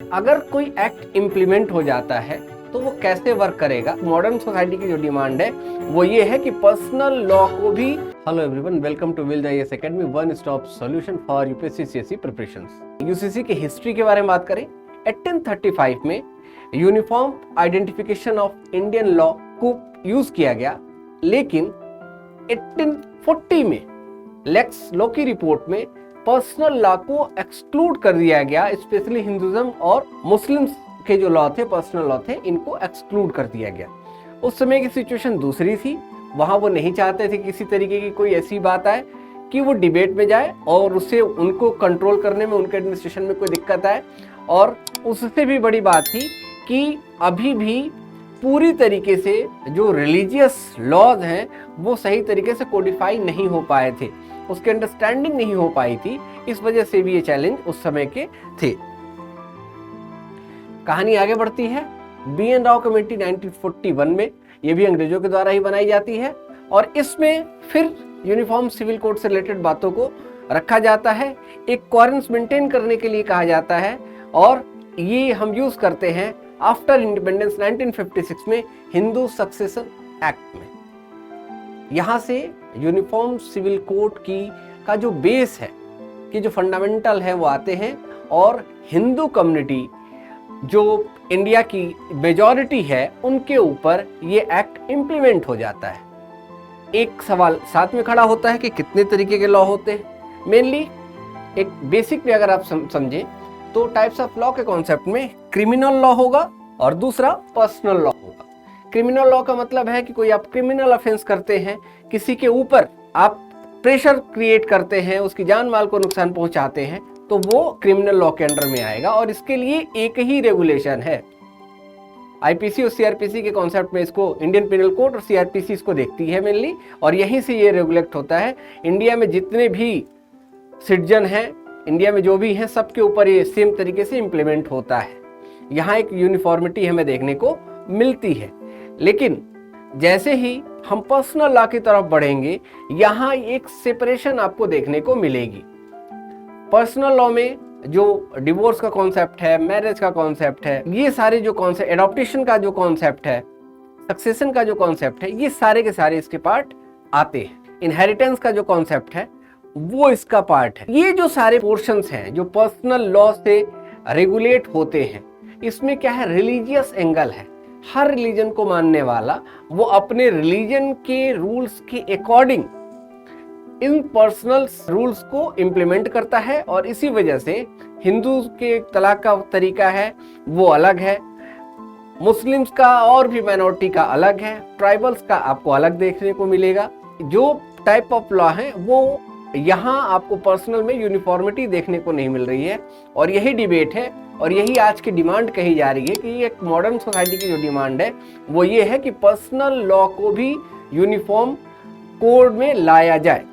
अगर कोई act implement हो जाता है तो वो कैसे वर्क करेगा। मॉडर्न सोसाइटी की जो डिमांड है वो ये है कि पर्सनल लॉ को भी। Hello everyone, welcome to will IAS academy, one stop solution for UPSC CSE preparations. UCC की हिस्ट्री के बारे में बात करें, 1835 में uniform identification of Indian law को यूज किया गया, लेकिन 1840 में लेक्स लॉ की रिपोर्ट में पर्सनल लॉ को एक्सक्लूड कर दिया गया। स्पेशली हिंदुइज्म और मुस्लिम्स के जो लॉ थे, पर्सनल लॉ थे, इनको एक्सक्लूड कर दिया गया। उस समय की सिचुएशन दूसरी थी, वहां वो नहीं चाहते थे किसी तरीके की कोई ऐसी बात आए कि वो डिबेट में जाए और उससे उनको कंट्रोल करने में, उनके एडमिनिस्ट्रेशन में कोई दिक्कत आए। और उससे भी बड़ी बात थी कि अभी भी पूरी तरीके से जो रिलीजियस लॉज हैं वो सही तरीके से कोडिफाई नहीं हो पाए थे, उसकी अंडरस्टैंडिंग नहीं हो पाई थी। इस वजह से भी ये चैलेंज उस समय के थे। कहानी आगे बढ़ती है। बी.एन. राव कमेटी 1941 में, ये भी अंग्रेजों के द्वारा ही बनाई जाती है और इसमें फिर यूनिफॉर्म सिविल कोड से रिलेटेड बातों को रखा जाता है। एक कोहेरेंस मेंटेन करने के लिए कहा जाता है और ये हम यूज करते हैं आफ्टर इंडिपेंडेंस 1956 में हिंदू सक्सेशन एक्ट में। यहां से यूनिफॉर्म सिविल कोड का जो बेस है, कि जो फंडामेंटल है, वो आते हैं और हिंदू कम्युनिटी जो इंडिया की मेजॉरिटी है उनके ऊपर ये एक्ट इम्प्लीमेंट हो जाता है। एक सवाल साथ में खड़ा होता है कि कितने तरीके के लॉ होते हैं। मेनली एक बेसिक भी अगर आप समझें तो टाइप्स ऑफ लॉ के कॉन्सेप्ट में क्रिमिनल लॉ होगा और दूसरा पर्सनल लॉ होगा। क्रिमिनल लॉ का मतलब है कि कोई आप क्रिमिनल ऑफेंस करते हैं, किसी के ऊपर आप प्रेशर क्रिएट करते हैं, उसकी जान माल को नुकसान पहुंचाते हैं, तो वो क्रिमिनल लॉ के अंडर में आएगा। और इसके लिए एक ही रेगुलेशन है। आईपीसी और सीआरपीसी के कॉन्सेप्ट में इसको इंडियन पिनल कोड और सीआरपीसी इसको देखती है मेनली, और यहीं से ये रेगुलेट होता है। इंडिया में जितने भी सिटीजन हैं, इंडिया में जो भी हैं, सबके ऊपर ये सेम तरीके से इम्प्लीमेंट होता है। यहाँ एक यूनिफॉर्मिटी हमें देखने को मिलती है। लेकिन जैसे ही हम पर्सनल लॉ की तरफ बढ़ेंगे, यहाँ एक सेपरेशन आपको देखने को मिलेगी। पर्सनल लॉ में जो डिवोर्स का कॉन्सेप्ट है, मैरिज का कॉन्सेप्ट है, ये सारे जो कॉन्सेप्ट, एडॉप्टेशन का जो कॉन्सेप्ट है, सक्सेशन का जो कॉन्सेप्ट है, ये सारे के सारे इसके पार्ट आते हैं। इनहेरिटेंस का जो कॉन्सेप्ट है वो इसका पार्ट है। ये जो सारे पोर्शंस हैं जो पर्सनल लॉ से रेगुलेट होते हैं, इसमें क्या है, रिलीजियस एंगल है। हर रिलीजन को मानने वाला वो अपने रिलीजन के रूल्स के अकॉर्डिंग इन पर्सनल रूल्स को इम्प्लीमेंट करता है। और इसी वजह से हिंदू के तलाक का तरीका है वो अलग है, मुस्लिम्स का और भी माइनॉरिटी का अलग है, ट्राइबल्स का आपको अलग देखने को मिलेगा। जो टाइप ऑफ लॉ है वो यहाँ आपको पर्सनल में यूनिफॉर्मिटी देखने को नहीं मिल रही है। और यही डिबेट है और यही आज की डिमांड कही जा रही है कि एक मॉडर्न सोसाइटी की जो डिमांड है वो ये है कि पर्सनल लॉ को भी यूनिफॉर्म कोड में लाया जाए।